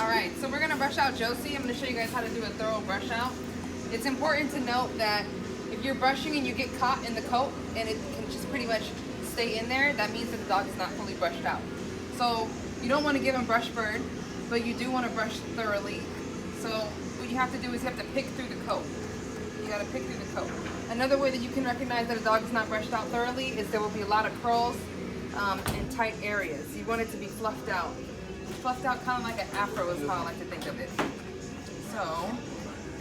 Alright, so we're going to brush out Josie. I'm going to show you guys how to do a thorough brush out. It's important to note that if you're brushing and you get caught in the coat and it can just pretty much stay in there, that means that the dog is not fully brushed out. So you don't want to give him brush burn, but you do want to brush thoroughly. So what you have to do is you have to pick through the coat. You got to pick through the coat. Another way that you can recognize that a dog is not brushed out thoroughly is there will be a lot of curls and tight areas. You want it to be fluffed out. Fluffed out kind of like an afro is how I like to think of it. So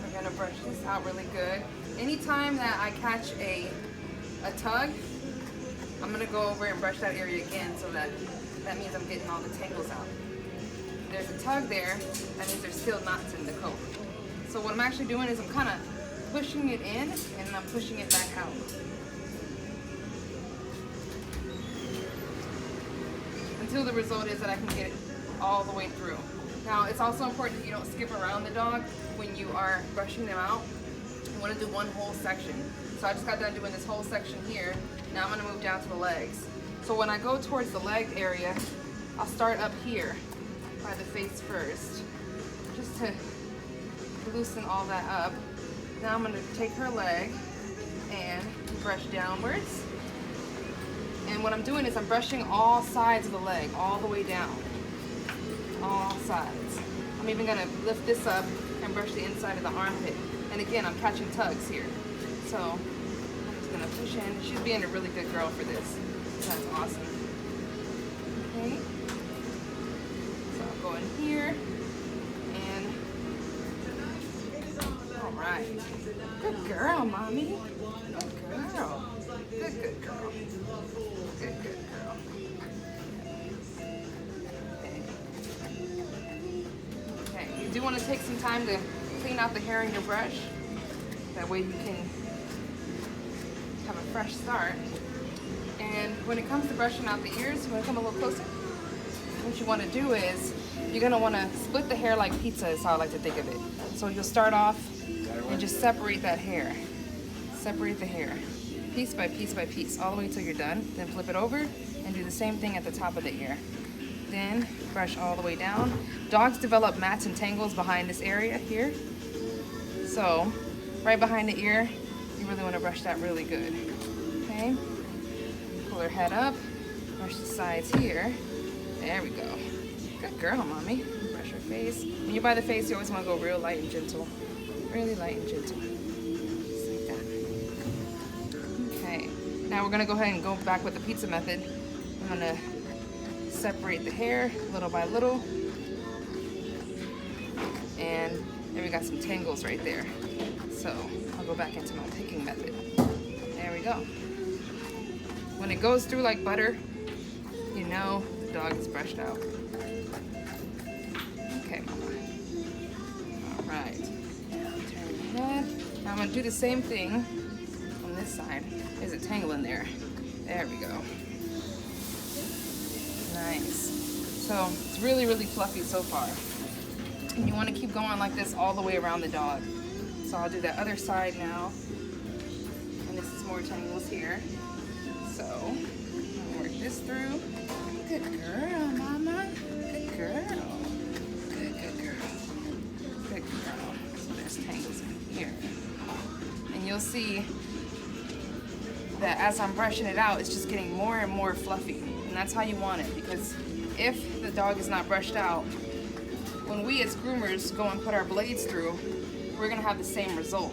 we're going to brush this out really good. Anytime that I catch a tug, I'm going to go over and brush that area again, so that means I'm getting all the tangles out. If there's a tug there, that means there's still knots in the coat. So what I'm actually doing is I'm kind of pushing it in and I'm pushing it back out. Until the result is that I can get it all the way through. Now it's also important that you don't skip around the dog when you are brushing them out. You want to do one whole section. So I just got done doing this whole section here. Now I'm going to move down to the legs. So when I go towards the leg area, I'll start up here by the face first, just to loosen all that up. Now I'm going to take her leg and brush downwards. And what I'm doing is I'm brushing all sides of the leg, all the way down. All sides. I'm even going to lift this up and brush the inside of the armpit. And again, I'm catching tugs here. So I'm just going to push in. She's being a really good girl for this. That's awesome. Okay. So I'll go in here. And all right. Good girl, mommy. Good girl. Good girl. Good girl. Okay, you do want to take some time to clean out the hair in your brush. That way you can have a fresh start. And when it comes to brushing out the ears, you want to come a little closer? What you want to do is, you're going to want to split the hair like pizza is how I like to think of it. So you'll start off and just separate that hair. Separate the hair. Piece by piece by piece, all the way till you're done. Then flip it over and do the same thing at the top of the ear. Then brush all the way down. Dogs develop mats and tangles behind this area here. So right behind the ear, you really want to brush that really good. Okay? Pull her head up, brush the sides here. There we go. Good girl, mommy. Brush her face. When you're by the face, you always want to go real light and gentle. Really light and gentle. Just like that. Okay. Now we're going to go ahead and go back with the pizza method. I'm going to separate the hair little by little. And then we got some tangles right there. So I'll go back into my picking method. There we go. When it goes through like butter, you know the dog is brushed out. Okay, mama. All right. Turn your head. Now I'm going to do the same thing on this side. There's a tangle in there. There we go. Nice. So it's really, really fluffy so far. And you want to keep going like this all the way around the dog. So I'll do that other side now. And this is more tangles here. So I'll work this through. Good girl, mama. Good girl. Good girl. Good girl. So there's tangles in here. And you'll see that as I'm brushing it out, it's just getting more and more fluffy. And that's how you want it, because if the dog is not brushed out, when we as groomers go and put our blades through, we're gonna have the same result.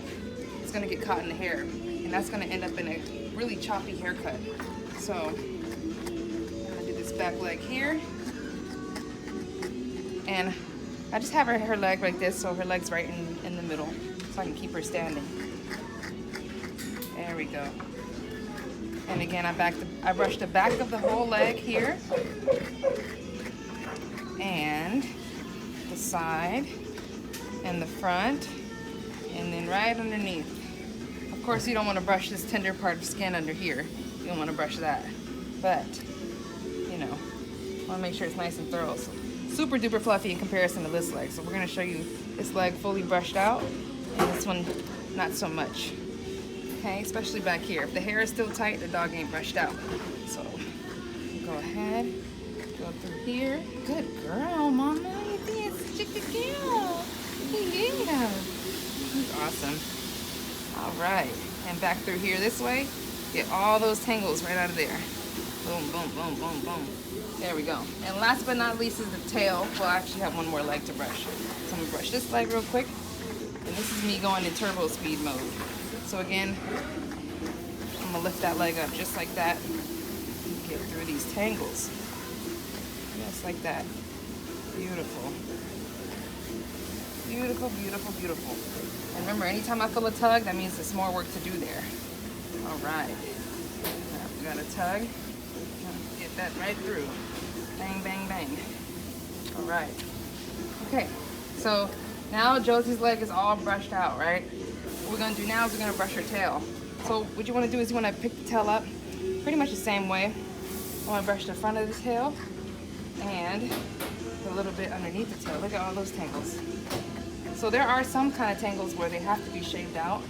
It's gonna get caught in the hair, and that's gonna end up in a really choppy haircut. So I'm gonna do this back leg here. And I just have her leg like this, so her leg's right in the middle, so I can keep her standing. There we go. And again, I brush the back of the whole leg here, and the side, and the front, and then right underneath. Of course, you don't want to brush this tender part of skin under here. You don't want to brush that. But, you know, want to make sure it's nice and thorough. So, super duper fluffy in comparison to this leg. So we're going to show you this leg fully brushed out, and this one not so much. Okay, especially back here. If the hair is still tight, the dog ain't brushed out. So go ahead, go through here. Good girl, mama. You think it's chicken awesome. All right, and back through here this way. Get all those tangles right out of there. Boom, boom, boom, boom, boom. There we go. And last but not least is the tail. Well, I actually have one more leg to brush. So I'm gonna brush this leg real quick. And this is me going in turbo speed mode. So again, I'm gonna lift that leg up just like that. Get through these tangles. Just like that. Beautiful. Beautiful, beautiful, beautiful. And remember, anytime I feel a tug, that means there's more work to do there. All right. Now we got a tug. Get that right through. Bang, bang, bang. All right. Okay, so now Josie's leg is all brushed out, right? What we're gonna do now is we're gonna brush her tail. So what you wanna do is you wanna pick the tail up pretty much the same way. I wanna brush the front of the tail and a little bit underneath the tail. Look at all those tangles. So there are some kind of tangles where they have to be shaved out.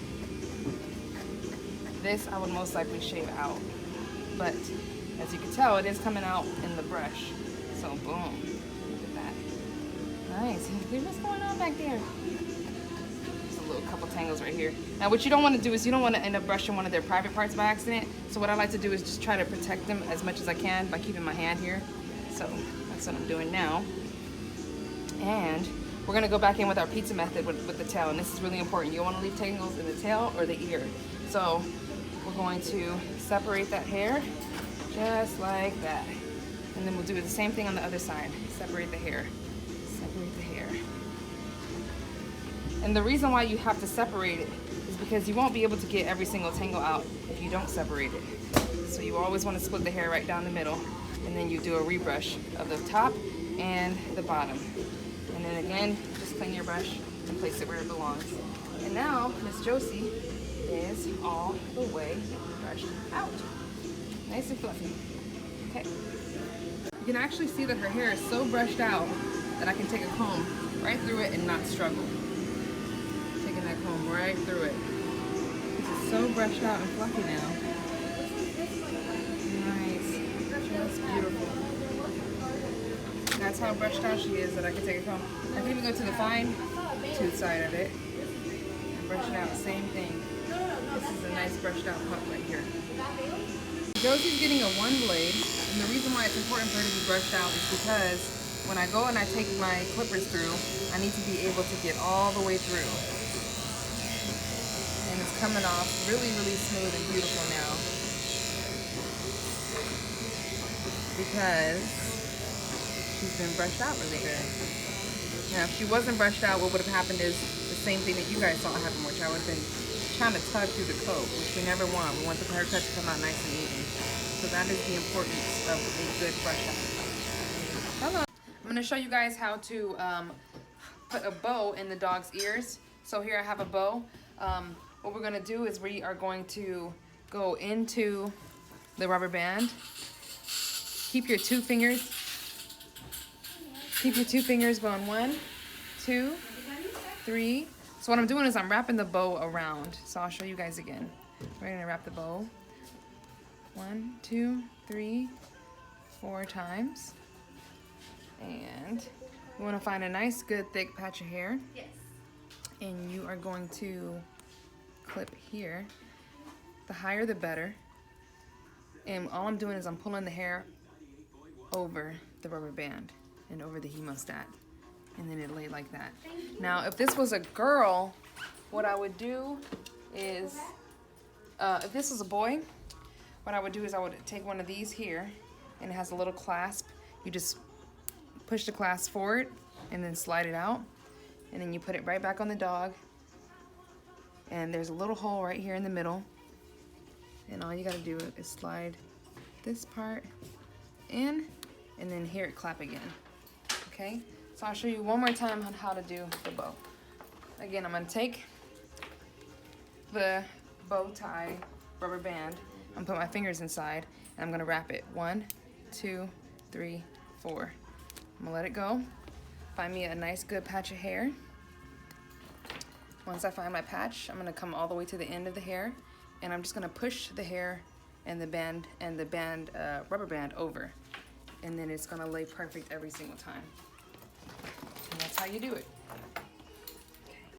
This I would most likely shave out. But as you can tell, it is coming out in the brush. So boom, look at that. Nice, look what's going on back there. Just a little couple tangles right here. Now what you don't want to do is you don't want to end up brushing one of their private parts by accident. So what I like to do is just try to protect them as much as I can by keeping my hand here. So that's what I'm doing now. And we're gonna go back in with our pizza method with the tail, and this is really important. You don't wanna leave tangles in the tail or the ear. So we're going to separate that hair just like that. And then we'll do the same thing on the other side. Separate the hair, separate the hair. And the reason why you have to separate it is because you won't be able to get every single tangle out if you don't separate it. So you always wanna split the hair right down the middle, and then you do a rebrush of the top and the bottom. And then again, just clean your brush and place it where it belongs. And now Miss Josie is all the way brushed out. Nice and fluffy. Okay. You can actually see that her hair is so brushed out that I can take a comb right through it and not struggle. Taking that comb right through it. It's so brushed out and fluffy now. Nice. Just beautiful. That's how brushed out she is that I can take it home. I can even go to the fine tooth side of it and brush it out. Same thing. This is a nice brushed out cut right here. Josie's getting a one blade, and the reason why it's important for her to be brushed out is because when I go and I take my clippers through, I need to be able to get all the way through. And it's coming off really, really smooth and beautiful now. Because she's been brushed out really good. Now, if she wasn't brushed out, what would have happened is the same thing that you guys saw happen, which I would have been trying to tug through the coat, which we never want. We want the haircut to come out nice and even. So that is the importance of a good brush out. Hello. I'm going to show you guys how to put a bow in the dog's ears. So here I have a bow. What we're going to do is we are going to go into the rubber band. Keep your two fingers going 1, 2, 3. So what I'm doing is I'm wrapping the bow around. So I'll show you guys again. We're gonna wrap the bow 1, 2, 3, 4 times. And you wanna find a nice, good, thick patch of hair. Yes. And you are going to clip here. The higher, the better. And all I'm doing is I'm pulling the hair over the rubber band and over the hemostat, and then it laid like that. Now, if this was a girl, what I would do is, if this was a boy, what I would do is I would take one of these here, and it has a little clasp. You just push the clasp forward, and then slide it out, and then you put it right back on the dog, and there's a little hole right here in the middle, and all you gotta do is slide this part in, and then hear it clap again. Okay, so I'll show you one more time on how to do the bow. Again, I'm gonna take the bow tie rubber band, I'm gonna put my fingers inside, and I'm gonna wrap it 1, 2, 3, 4. I'm gonna let it go. Find me a nice good patch of hair. Once I find my patch, I'm gonna come all the way to the end of the hair, and I'm just gonna push the hair and the rubber band over, and then it's gonna lay perfect every single time. And that's how you do it.